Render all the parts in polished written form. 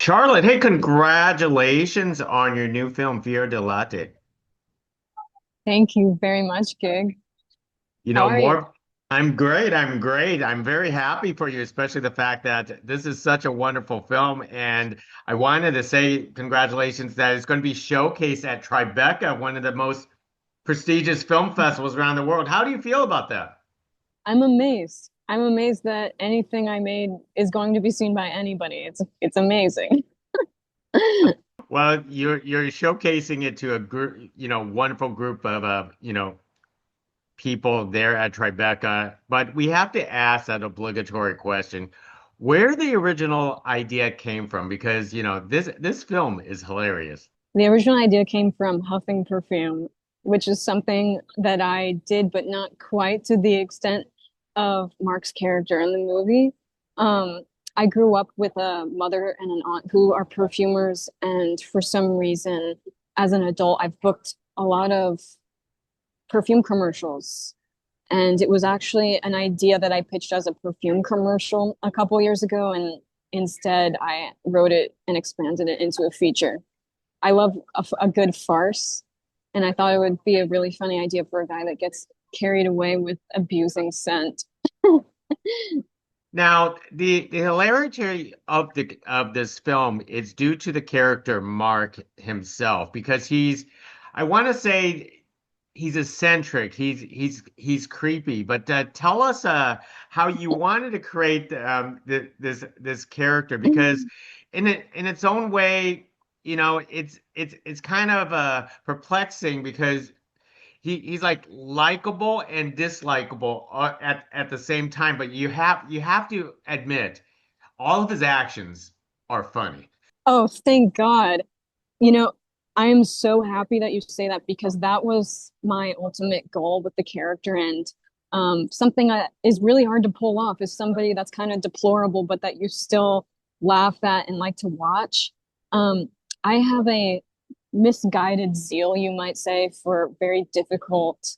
Charlotte, hey, congratulations on your new film, Fior di Latte. Thank you very much, Gig. You How know, are you? more, I'm great. I'm great. I'm very happy for you, especially the fact that this is such a wonderful film. And I wanted to say congratulations that it's going to be showcased at Tribeca, one of the most prestigious film festivals around the world. How do you feel about that? I'm amazed. I'm amazed that anything I made is going to be seen by anybody. It's amazing. Well, you're showcasing it to a group, wonderful group of people there at Tribeca, but we have to ask that obligatory question, where the original idea came from, because this film is hilarious. The original idea came from huffing perfume, which is something that I did, but not quite to the extent of Mark's character in the movie. Um, I grew up with a mother and an aunt who are perfumers, and for some reason, as an adult, I've booked a lot of perfume commercials. And it was actually an idea that I pitched as a perfume commercial a couple years ago. And instead, I wrote it and expanded it into a feature. I love a good farce. And I thought it would be a really funny idea for a guy that gets carried away with abusing scent. Now, the hilarity of this film is due to the character Mark himself, because I want to say he's eccentric, he's creepy. But tell us how you wanted to create this character, because in its own way, it's kind of perplexing, because he's like likable and dislikable at the same time. But you have to admit, all of his actions are funny. Oh, thank God. You know, I am so happy that you say that because that was my ultimate goal with the character. And something that is really hard to pull off is somebody that's kind of deplorable, but that you still laugh at and like to watch. Um, I have a misguided zeal, you might say, for very difficult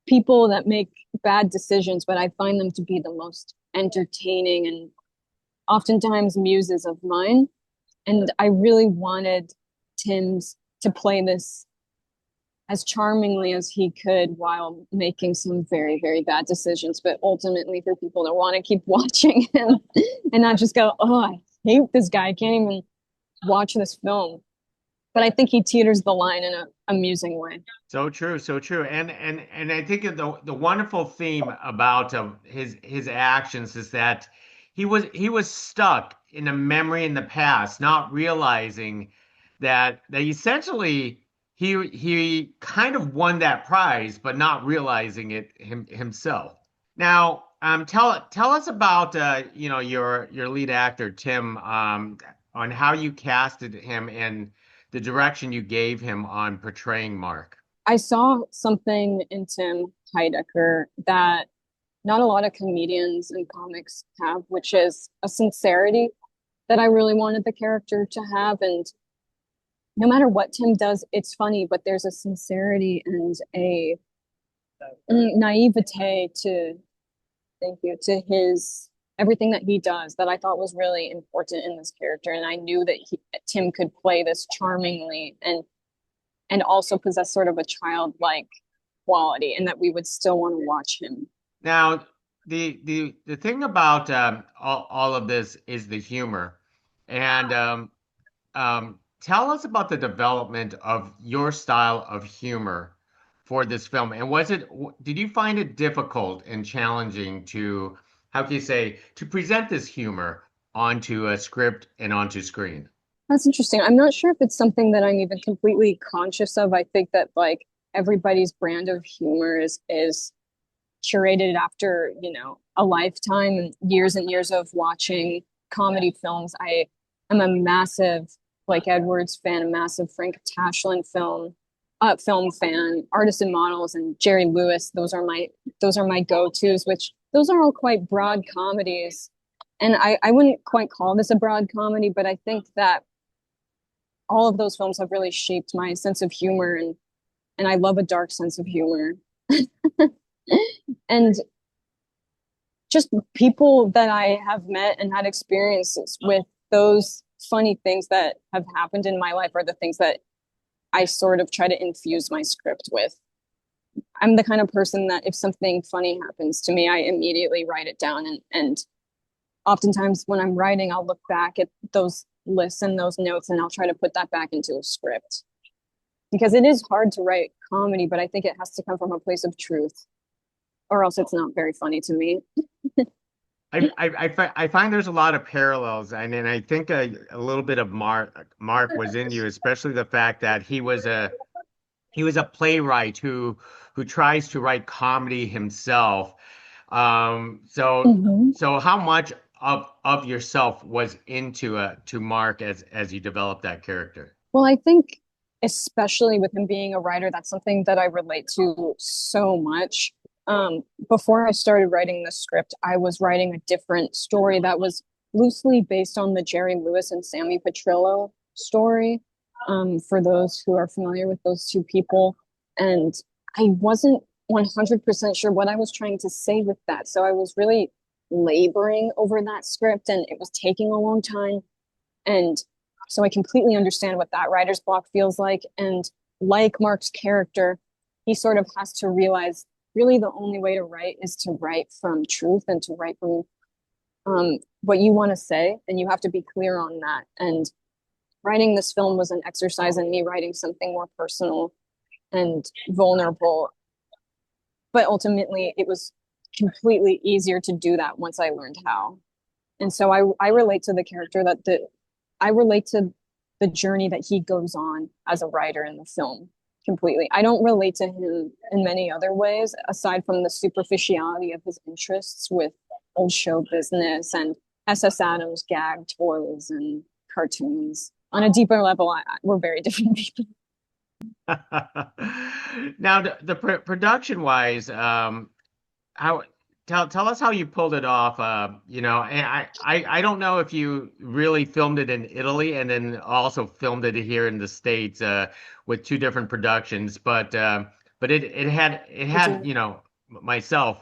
people that make bad decisions, but I find them to be the most entertaining and oftentimes muses of mine. And I really wanted Tim's to play this as charmingly as he could while making some very, very bad decisions, but ultimately for people to want to keep watching him and not just go, oh, I hate this guy. I can't even watch this film. But I think he teeters the line in an amusing way. So true, so true. And I think the wonderful theme about his actions is that he was stuck in a memory in the past, not realizing that essentially he kind of won that prize, but not realizing it himself. Now, tell us about your lead actor Tim, on how you casted him and the direction you gave him on portraying Mark. I saw something in Tim Heidecker that not a lot of comedians and comics have, which is a sincerity that I really wanted the character to have. And no matter what Tim does, it's funny, but there's a sincerity and a naivete to, thank you, to his everything that he does that I thought was really important in this character. And I knew that Tim could play this charmingly and also possess sort of a childlike quality, and that we would still want to watch him. Now, the thing about all of this is the humor, and tell us about the development of your style of humor for this film. And did you find it difficult and challenging to, how can you say, to present this humor onto a script and onto screen? That's interesting. I'm not sure if it's something that I'm even completely conscious of. I think that like everybody's brand of humor is curated after, a lifetime and years of watching comedy films. I am a massive Blake Edwards fan, a massive Frank Tashlin film fan, Artists and Models and Jerry Lewis. Those are my go-tos, which those are all quite broad comedies. And I wouldn't quite call this a broad comedy, but I think that all of those films have really shaped my sense of humor, and I love a dark sense of humor. And just people that I have met and had experiences with those funny things that have happened in my life are the things that I sort of try to infuse my script with. I'm the kind of person that if something funny happens to me, I immediately write it down. And oftentimes when I'm writing, I'll look back at those lists and those notes and I'll try to put that back into a script. Because it is hard to write comedy, but I think it has to come from a place of truth, or else it's not very funny to me. I find there's a lot of parallels, and I think a little bit of Mark was in you, especially the fact that he was a playwright who tries to write comedy himself. So Mhm. so how much of yourself was into to Mark as you developed that character? Well, I think especially with him being a writer, that's something that I relate to so much. Before I started writing the script, I was writing a different story that was loosely based on the Jerry Lewis and Sammy Petrillo story. For those who are familiar with those two people, and I wasn't 100% sure what I was trying to say with that, so I was really laboring over that script, and it was taking a long time. And so I completely understand what that writer's block feels like. And like Mark's character, he sort of has to realize really the only way to write is to write from truth and to write from what you want to say. And you have to be clear on that. And writing this film was an exercise in me writing something more personal and vulnerable. But ultimately, it was completely easier to do that once I learned how. And so I relate to the character that I relate to the journey that he goes on as a writer in the film completely. I don't relate to him in many other ways aside from the superficiality of his interests with old show business and SS Adams gag toys and cartoons. On a deeper level, we're very different people. Now, the production wise, how tell us how you pulled it off. And I don't know if you really filmed it in Italy and then also filmed it here in the States with two different productions, but it had myself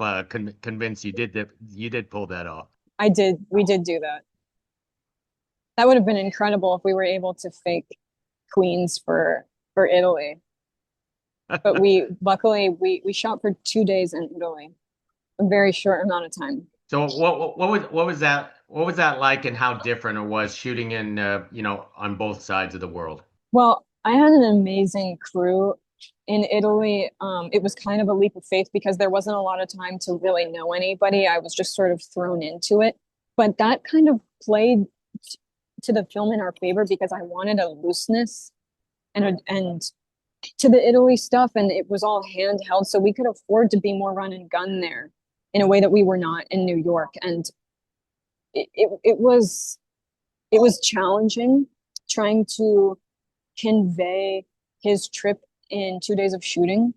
convinced you did pull that off. I did. We did do that. That would have been incredible if we were able to fake Queens for Italy. But we luckily we shot for 2 days in Italy, a very short amount of time. So what was that like, and how different it was shooting in on both sides of the world? Well, I had an amazing crew in Italy. It was kind of a leap of faith because there wasn't a lot of time to really know anybody. I was just sort of thrown into it. But that kind of played to the film in our favor because I wanted a looseness and to the Italy stuff, and it was all handheld, so we could afford to be more run and gun there in a way that we were not in New York. And it was challenging trying to convey his trip in 2 days of shooting.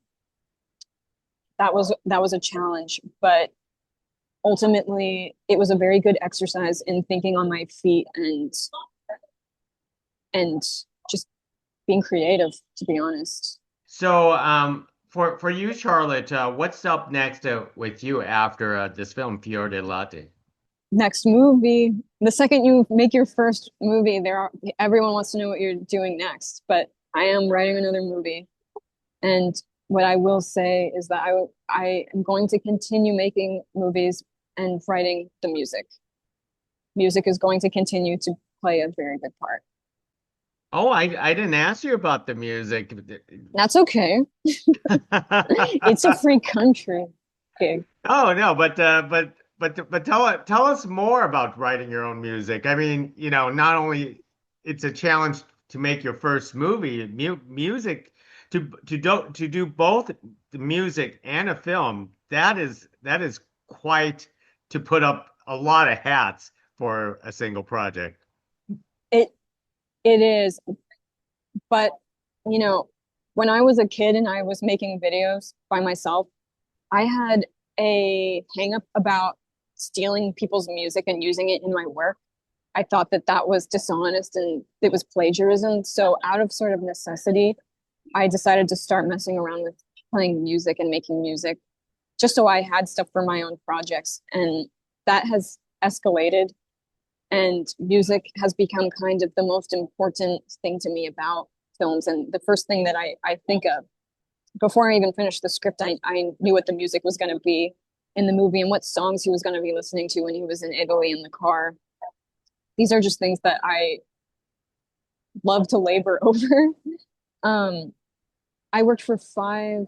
That was a challenge, but ultimately it was a very good exercise in thinking on my feet and just being creative, to be honest. So, for you, Charlotte, what's up next with you after this film, Fior di Latte? Next movie, the second you make your first movie, everyone wants to know what you're doing next. But I am writing another movie, and what I will say is that I am going to continue making movies and writing the music. Music is going to continue to play a very big part. Oh, I didn't ask you about the music. That's okay. It's a free country gig. Oh no, but tell us more about writing your own music. I mean, not only it's a challenge to make your first movie, music to do both the music and a film. That is quite to put up a lot of hats for a single project. It it is, but you know, when I was a kid and I was making videos by myself, I had a hang up about stealing people's music and using it in my work. I thought that that was dishonest and it was plagiarism. So out of sort of necessity, I decided to start messing around with playing music and making music just so I had stuff for my own projects. And that has escalated And music has become kind of the most important thing to me about films. And the first thing that I think of before I even finished the script, I knew what the music was going to be in the movie and what songs he was going to be listening to when he was in Italy in the car. These are just things that I love to labor over. Um, I worked for 5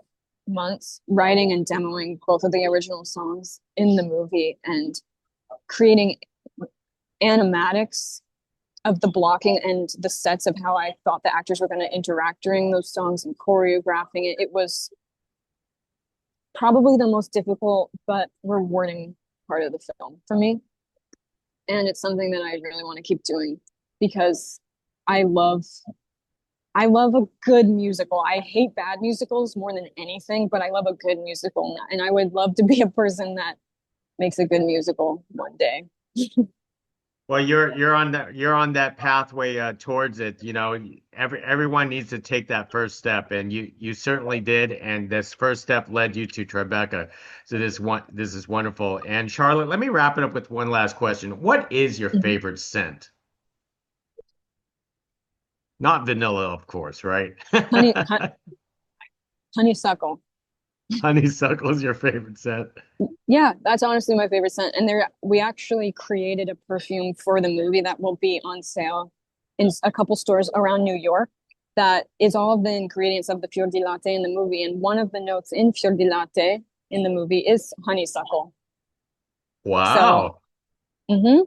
months writing and demoing both of the original songs in the movie and creating animatics of the blocking and the sets of how I thought the actors were going to interact during those songs and choreographing it. It was probably the most difficult but rewarding part of the film for me. And it's something that I really want to keep doing because I love I love a good musical. I hate bad musicals more than anything, but I love a good musical. And I would love to be a person that makes a good musical one day. Well, you're on that pathway towards it. Everyone needs to take that first step, and you certainly did. And this first step led you to Tribeca. So this is wonderful. And Charlotte, let me wrap it up with one last question. What is your Mhm. favorite scent? Not vanilla, of course, right? Honey, honeysuckle. Honeysuckle is your favorite scent. Yeah, that's honestly my favorite scent. And we actually created a perfume for the movie that will be on sale in a couple stores around New York. That is all of the ingredients of the Fior di Latte in the movie. And one of the notes in Fior di Latte in the movie is honeysuckle. So, Wow. hmm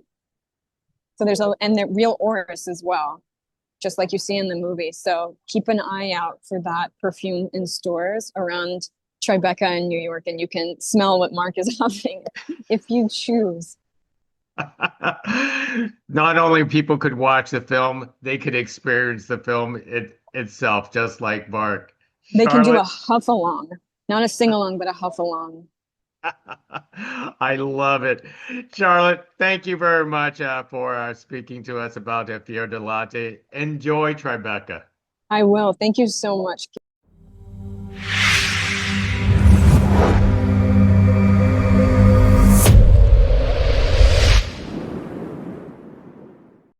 so and the real orris as well, just like you see in the movie. So keep an eye out for that perfume in stores around Tribeca in New York, and you can smell what Mark is huffing if you choose. Not only people could watch the film, they could experience the film itself, just like Mark. They can do a Charlotte, huff along, not a sing along, but a huff along. I love it. Charlotte, thank you very much for speaking to us about Fior di Latte. Enjoy Tribeca. I will. Thank you so much.